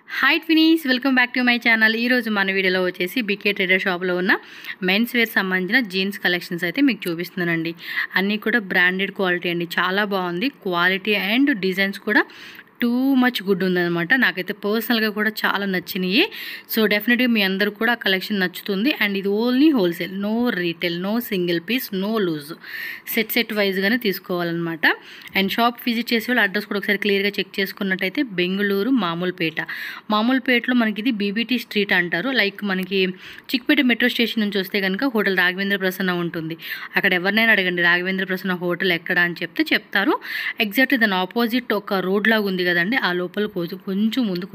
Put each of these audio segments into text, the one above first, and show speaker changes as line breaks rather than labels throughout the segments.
Hi twinnies, welcome back to my channel. ఈరోజు మన వీడియోలో వచ్చేసి బీకే ట్రేడర్ షాప్లో ఉన్న మెన్స్ వేర్ సంబంధించిన జీన్స్ కలెక్షన్స్ అయితే మీకు చూపిస్తున్నానండి. అన్నీ కూడా బ్రాండెడ్ క్వాలిటీ అండి, చాలా బాగుంది. క్వాలిటీ అండ్ డిజైన్స్ కూడా టూ మచ్ గుడ్ ఉందన్నమాట. నాకైతే పర్సనల్గా కూడా చాలా నచ్చినాయి. సో డెఫినెట్గా మీ అందరూ కూడా ఆ కలెక్షన్ నచ్చుతుంది. అండ్ ఇది only wholesale, no retail, no single piece, no loose, set వైజ్గానే తీసుకోవాలన్నమాట. అండ్ షాప్ విజిట్ చేసే వాళ్ళు అడ్రస్ కూడా ఒకసారి క్లియర్గా చెక్ చేసుకున్నట్టయితే బెంగళూరు మామూలుపేటలో మనకి ఇది బీబీటీ స్ట్రీట్ అంటారు. లైక్ మనకి చిక్పేట మెట్రో స్టేషన్ నుంచి వస్తే కనుక హోటల్ రాఘవేంద్ర ప్రసన్న ఉంటుంది. అక్కడ ఎవరినైనా అడగండి రాఘవేంద్ర ప్రసన్న హోటల్ ఎక్కడ అని చెప్తారు. ఎగ్జాక్ట్ దాని ఆపోజిట్ ఒక రోడ్ లాగా ఉంది కదండి, ఆ లోపల కొంచెం ముందుకు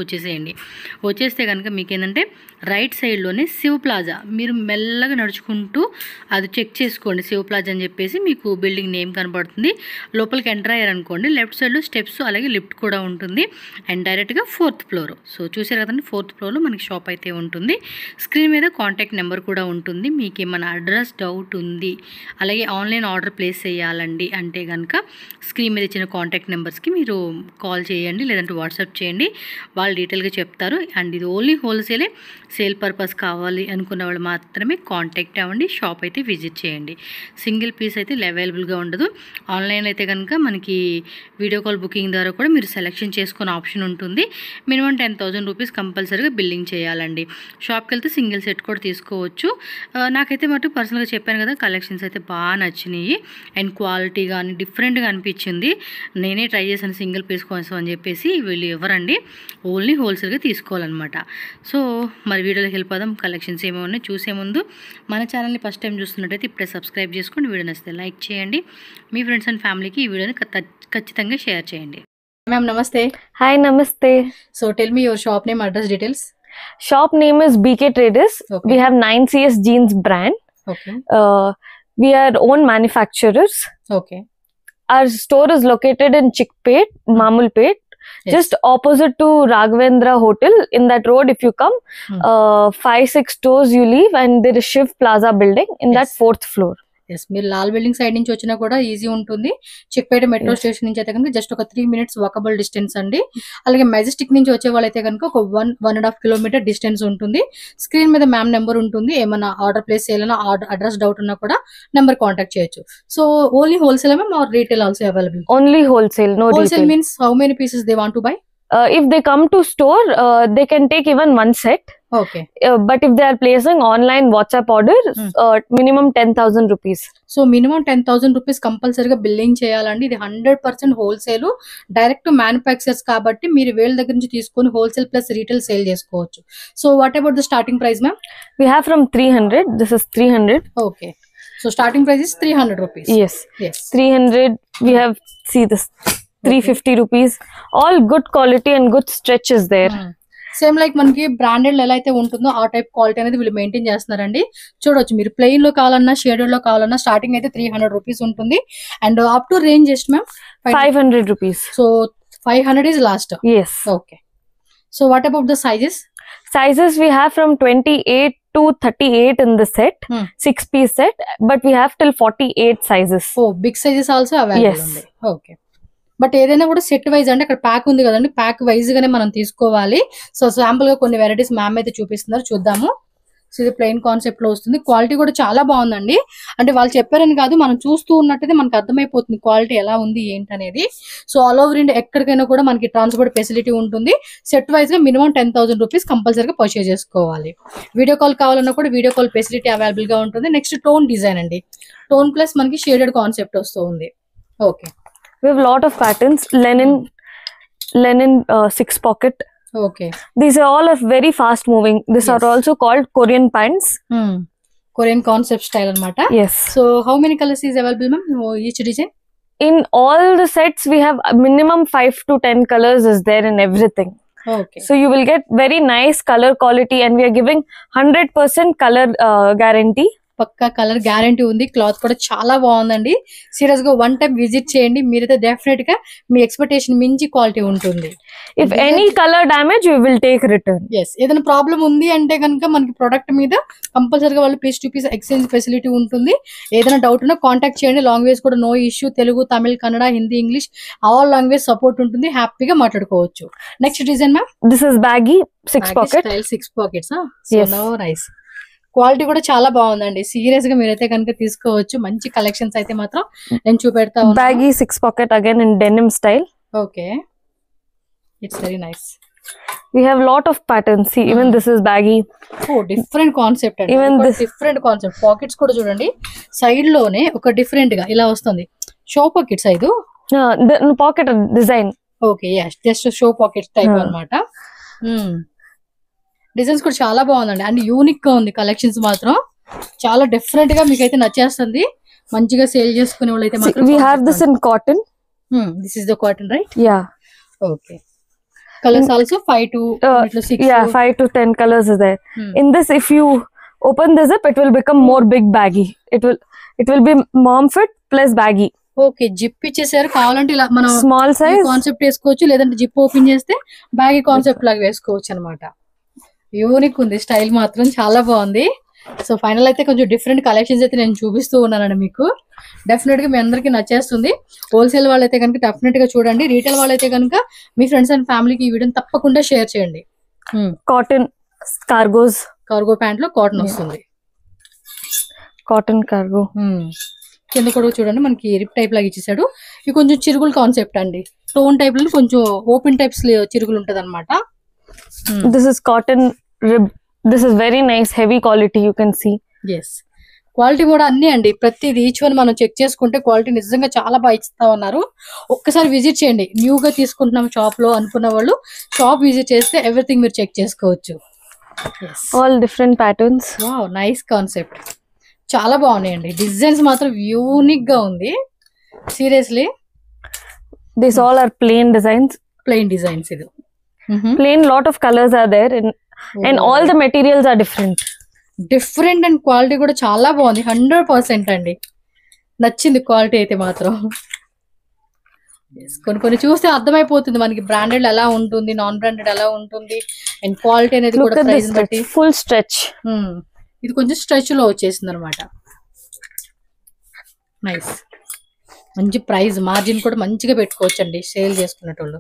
వచ్చేస్తే కనుక మీకు ఏంటంటే రైట్ సైడ్లోనే శివ ప్లాజా, మీరు మెల్లగా నడుచుకుంటూ అది చెక్ చేసుకోండి. శివ ప్లాజా అని చెప్పేసి మీకు బిల్డింగ్ నేమ్ కనపడుతుంది. లోపలికి ఎంటర్ అయ్యారనుకోండి, లెఫ్ట్ సైడ్లో స్టెప్స్ అలాగే లిఫ్ట్ కూడా ఉంటుంది. అండ్ డైరెక్ట్గా 4th ఫ్లోర్. సో చూసారు కదండి, 4th ఫ్లోర్లో మనకి షాప్ అయితే ఉంటుంది. స్క్రీన్ మీద కాంటాక్ట్ నెంబర్ కూడా ఉంటుంది. మీకు ఏమైనా అడ్రస్ డౌట్ ఉంది, అలాగే ఆన్లైన్ ఆర్డర్ ప్లేస్ చేయాలండి అంటే కనుక స్క్రీన్ మీద ఇచ్చిన కాంటాక్ట్ నెంబర్స్కి మీరు కాల్ చేయండి, లేదంటే వాట్సాప్ చేయండి, వాళ్ళు డీటెయిల్గా చెప్తారు. అండ్ ఇది ఓన్లీ హోల్సేలే, సేల్ పర్పస్ కావాలి అనుకున్న వాళ్ళు మాత్రమే కాంటాక్ట్ అవ్వండి, షాప్ అయితే విజిట్ చేయండి. సింగిల్ పీస్ అయితే అవైలబుల్గా ఉండదు. ఆన్లైన్లో అయితే కనుక మనకి వీడియో కాల్ బుకింగ్ ద్వారా కూడా మీరు సెలెక్షన్ చేసుకునే ఆప్షన్ ఉంటుంది. మినిమం 10,000 రూపీస్ కంపల్సరీగా బిల్లింగ్ చేయాలండి. షాప్కి వెళ్తే సింగిల్ సెట్ కూడా తీసుకోవచ్చు. నాకైతే మటు పర్సనల్గా చెప్పాను కదా, కలెక్షన్స్ అయితే బాగా నచ్చినాయి. అండ్ క్వాలిటీ కానీ డిఫరెంట్గా అనిపించింది. నేనే ట్రై చేశాను సింగిల్ పీస్ కోసం అని చెప్పేసి. వీళ్ళు ఎవరండి, ఓన్లీ హోల్సేల్గా తీసుకోవాలన్నమాట. సో మరి వీడియోలోకి వెళ్ళిపోదాం. కలెక్షన్స్ ఏమో ఉన్నాయి చూసే ముందు మన ఛానల్ని ఫస్ట్ టైం చూస్తున్నట్టయితే ఇప్పుడే సబ్స్క్రైబ్ చేసుకోండి. వీడియో నచ్చితే లైక్ చేయండి, మీ ఫ్రెండ్స్ అండ్ ఫ్యామిలీకి ఈ వీడియోని ఖచ్చితంగా షేర్ చేయండి. మ్యామ్ నమస్తే.
Hi, namaste.
So tell me your shop name, address, details.
Shop name is BK Traders.
Okay.
We have 9CS Jeans brand.
Okay
We are own manufacturers.
Okay
Our store is located in Chickpet, Mamulpet,
Yes.
just opposite to Raghavendra Hotel. In that road, if you come, 5-6 doors you leave, and there is Shiv Plaza building in that
Yes.
4th floor.
Yes, మీరు Lal building side నుంచి వచ్చినా కూడా easy ఉంటుంది. Chickpet metro
Yes.
Station నుంచి అయితే కనుక just ఒక 3 minutes walkable distance అండి. అలాగే మెజెస్టిక్ నుంచి వచ్చే వాళ్ళైతే కనుక ఒక 1.5 kilometer డిస్టెన్స్ ఉంటుంది. స్క్రీన్ మీద మ్యామ్ నెంబర్ ఉంటుంది. ఏమైనా ఆర్డర్ ప్లేస్ చేయాలన్నా, అడ్రస్ డౌట్ ఉన్నా కూడా నెంబర్ కాంటాక్ట్ చేయొచ్చు. So only wholesale ma'am or retail also available?
Only wholesale, no
wholesale
retail.
Means how many pieces they want to buy?
If they come to store, they can take even one set.
Okay.
But if they are placing online WhatsApp order, minimum 10,000 rupees.
So minimum 10,000 rupees కంపల్సరీగా billing చేయాలండి. ఇది 100% wholesale, direct manufacturers కాబట్టి మీరు వీళ్ళ దగ్గర నుంచి తీసుకొని wholesale plus retail sale చేసుకోవచ్చు. So what about the starting price ma'am?
We have from 300. This is 300.
Okay. So starting price is 300 rupees.
Yes.
Yes.
300. We have, see this, 350 rupees. All good quality and good stretch is there.
Same like మనకి branded ఎలా అయితే ఉంటుందో ఆ type quality అనేది వీళ్ళు maintain చేస్తున్నారండి. చూడొచ్చు, మీరు ప్లెయిన్ లో కావాలన్నా, షేడెడ్ లో కావాలన్నా స్టార్టింగ్ అయితే 300 రూపీస్ ఉంటుంది. అండ్ అప్ టు రేంజ్ ఎస్ట్ ma'am?
500 rupees.
So 500 is last.
Yes.
Okay. So what about the sizes?
Sizes we have from 28 to 38 in the set. 6-piece set. But we have till 48 sizes.
Oh, big sizes also available
Yes.
ఉంది. Okay. But ఏదైనా కూడా set wise అంటే అక్కడ pack ఉంది కదండి, pack wise గానే మనం తీసుకోవాలి. సో శాంపుల్ గా కొన్ని వెరైటీస్ మ్యామ్ అయితే చూపిస్తున్నారు, చూద్దాము. సో ఇది ప్లెయిన్ కాన్సెప్ట్ లో వస్తుంది. క్వాలిటీ కూడా చాలా బాగుందండి. అంటే వాళ్ళు చెప్పారని కాదు, మనం చూస్తూ ఉన్నట్టయితే మనకు అర్థమైపోతుంది క్వాలిటీ ఎలా ఉంది ఏంటనేది. సో ఆల్ ఓవర్ ఇండియా ఎక్కడికైనా కూడా మనకి ట్రాన్స్పోర్ట్ ఫెసిలిటీ ఉంటుంది. సెట్ వైజ్ గా మినిమం 10,000 రూపీస్ కంపల్సరీగా పర్చేజ్ చేసుకోవాలి. వీడియో కాల్ కావాలన్నా కూడా వీడియో కాల్ ఫెసిలిటీ అవైలబుల్ గా ఉంటుంది. నెక్స్ట్ టోన్ డిజైన్ అండి. టోన్ ప్లస్ మనకి షేడెడ్ కాన్సెప్ట్ వస్తూ ఉంది. Okay.
We have a lot of patterns. Lenin 6 pocket.
Okay.
These are all of very fast moving. These are
Yes.
also called Korean pants.
Korean concept style అన్నమాట.
Yes.
So how many colours is available ma'am each design?
In all the sets, we have a minimum 5 to 10 colors is there in everything.
Okay.
So you will get very nice color quality, and we are giving 100% color guarantee.
Pakka colour guarantee ఉంది. Cloth కూడా చాలా బాగుందండి. Serious గా one time visit చేయండి, మీరైతే definite గా మీ expectation మించి క్వాలిటీ ఉంటుంది.
If any color damage, we will take return.
Yes, ఏదైనా ప్రాబ్లం ఉంది అంటే కనుక మనకి ప్రొడక్ట్ మీద కంపల్సరీగా వాళ్ళు piece to piece exchange facility ఉంటుంది. ఏదైనా డౌట్ ఉన్నా కాంటాక్ట్ చేయండి. లాంగ్వేజ్ కూడా no issue. Telugu, Tamil, Kannada, Hindi, English all language support ఉంటుంది. హ్యాపీగా మాట్లాడుకోవచ్చు. Next design ma'am,
This is baggy 6-pocket.
Style 6 pockets. So nice. Quality కూడా చాలా బాగుందండి. సీరియస్ గా మీరైతే కనుక తీసుకోవచ్చు. మంచి కలెక్షన్స్ అయితే మాత్రం నేను చూపెడతా ఉన్నాను.
Baggy 6-pocket again in denim style.
Okay, it's very nice.
We have lot of patterns. See, even this is baggy.
Different concept అండి.
Even this-
different concept. Pockets కూడా చూడండి, సైడ్ లోనే ఒక డిఫరెంట్ గా ఇలా వస్తుంది. షో పాకెట్స్ ఐదు.
The pocket design.
Okay, just show pockets type అన్నమాట. డిజైన్స్ కూడా చాలా బాగుందండి. అండ్ యూనిక్ గా ఉంది. కలెక్షన్స్ మాత్రం చాలా డిఫరెంట్ గా మీకైతే నచ్చేస్తుంది. మంచిగా సేల్ చేసుకునే వాళ్ళు అయితే మాత్రం.
We have this in cotton.
This is the cotton, right?
Yeah.
Okay. Colours also 5 to 6.
Yeah, 5 to 10 colors is there. In this, if you open the zip, it will become more big baggy. It will be mom fit plus baggy.
Okay, zip ఇచ్చేసారు. కావాలంటే ఇలా మనం
Small size.
Concept వేసుకోవచ్చు, లేదంటే zip open చేస్తే baggy concept లాగా వేసుకోవచ్చు అనమాట. యూనిక్ ఉంది. స్టైల్ మాత్రం చాలా బాగుంది. సో ఫైనల్ అయితే కొంచెం డిఫరెంట్ కలెక్షన్స్ అయితే నేను చూపిస్తూ ఉన్నానండి. మీకు డెఫినెట్ గా మీ అందరికి నచ్చేస్తుంది. హోల్సేల్ వాళ్ళైతే కనుక డెఫినెట్ గా చూడండి. రీటైల్ వాళ్ళైతే కనుక మీ ఫ్రెండ్స్ అండ్ ఫ్యామిలీకి ఈ వీడియోని తప్పకుండా షేర్ చేయండి.
Cotton cargos.
కార్గో ప్యాంట్ లో కాటన్ వస్తుంది.
Cotton cargo.
కింద కూడా చూడండి, మనకి రిప్ టైప్ లాగా ఇచ్చేసాడు. ఇది కొంచెం చిరుగులు కాన్సెప్ట్ అండి. టోన్ టైప్ లో కొంచెం ఓపెన్ టైప్స్ చిరుగులు ఉంటది అనమాట.
This is cotton rib. This is very nice, heavy quality. You can see.
Yes, quality కూడా అన్ని అండి. ప్రతిది ఈచ్ వన్ మనం చెక్ చేసుకుంటే క్వాలిటీ నిజంగా చాలా బాగా ఇస్తా ఉన్నారు. ఒక్కసారి విజిట్ చేయండి. న్యూగా తీసుకుంటున్నాం షాప్ లో అనుకున్న వాళ్ళు షాప్ విజిట్ చేస్తే ఎవ్రీథింగ్ మీరు చెక్ చేసుకోవచ్చు.
All different patterns.
Wow, nice concept. చాలా బాగున్నాయండి. డిజైన్స్ మాత్రం యూనిక్ గా ఉంది. Seriously
These all are plain designs.
Plain designs. ఇది
Plain, lot of colors are there, and all the materials are different.
Different and quality కూడా చాలా బాగుంది. 100% అండి. నచ్చింది క్వాలిటీ అయితే మాత్రం. కొన్ని కొన్ని చూస్తే అర్థమైపోతుంది మనకి బ్రాండెడ్ ఎలా ఉంటుంది, నాన్ బ్రాండెడ్ ఎలా ఉంటుంది, అండ్ క్వాలిటీ అనేది
Look
కూడా
at this
ప్రైస్ బట్టి.
stretch, full stretch.
ఇది కొంచెం స్ట్రెచ్ లో వచ్చేసింది అనమాట. నైస్. మంచి ప్రైస్ మార్జిన్ కూడా మంచిగా పెట్టుకోవచ్చు అండి సేల్ చేసుకునేటోళ్ళు.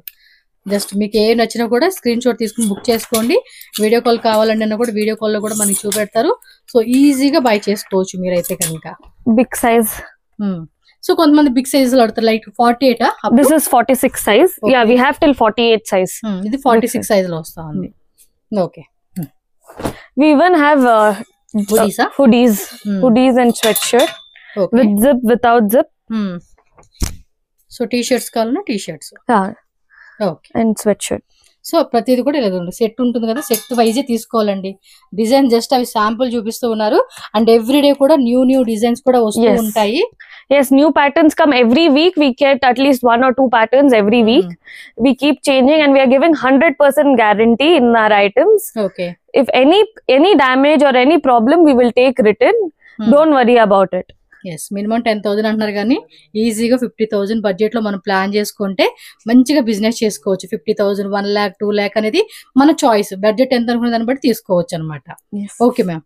జస్ట్ మీకు ఏ నచ్చినా కూడా స్క్రీన్ షాట్ తీసుకుని బుక్ చేసుకోండి. వీడియో కాల్ కావాలంటే కూడా వీడియో కాల్ లో కూడా మనకి చూపెడతారు. సో ఈజీగా బై చేసుకోవచ్చు మీరైతే కనుక.
Big size.
సో కొంతమంది బిగ్ సైజ్ లో అడుగుతారు, like 48.
This is 46 size.
Okay.
Yeah, we have till 48 size.
ఇది 46 సైజ్ లో వస్తా ఉంది. Okay.
We even have
Hoodies, huh?
hoodies and sweatshirt
okay.
with zip, without zip.
So T shirts కావాలన్నా T shirts.
Yeah,
okay.
and sweatshirt.
So ప్రతిది కూడా ఇలా ఉంది. Set ఉంటుంది కదా, సెట్ వైజే తీసుకోవాలండి. డిజైన్ జస్ట్ అవి శాంపుల్ చూపిస్తూ ఉన్నారు. అండ్ ఎవ్రీ డే కూడా న్యూ డిజైన్స్ కూడా వస్తూ
Yes.
ఉంటాయి.
Yes, new patterns come every week. We get at least 1 or 2 patterns every week. We keep changing, and we are giving 100% guarantee in our items.
Okay.
If any damage or any problem, we will take return. Don't worry about it.
Yes, minimum 10,000 అంటున్నారు కానీ ఈజీగా 50,000 budget లో మనం plan చేసుకుంటే మంచిగా business చేసుకోవచ్చు. 50,000, 1 lakh, 2 lakh అనేది మన చాయిస్. బడ్జెట్ ఎంత అనుకునే దాన్ని బట్టి తీసుకోవచ్చు అనమాట.
Yes.
Okay ma'am.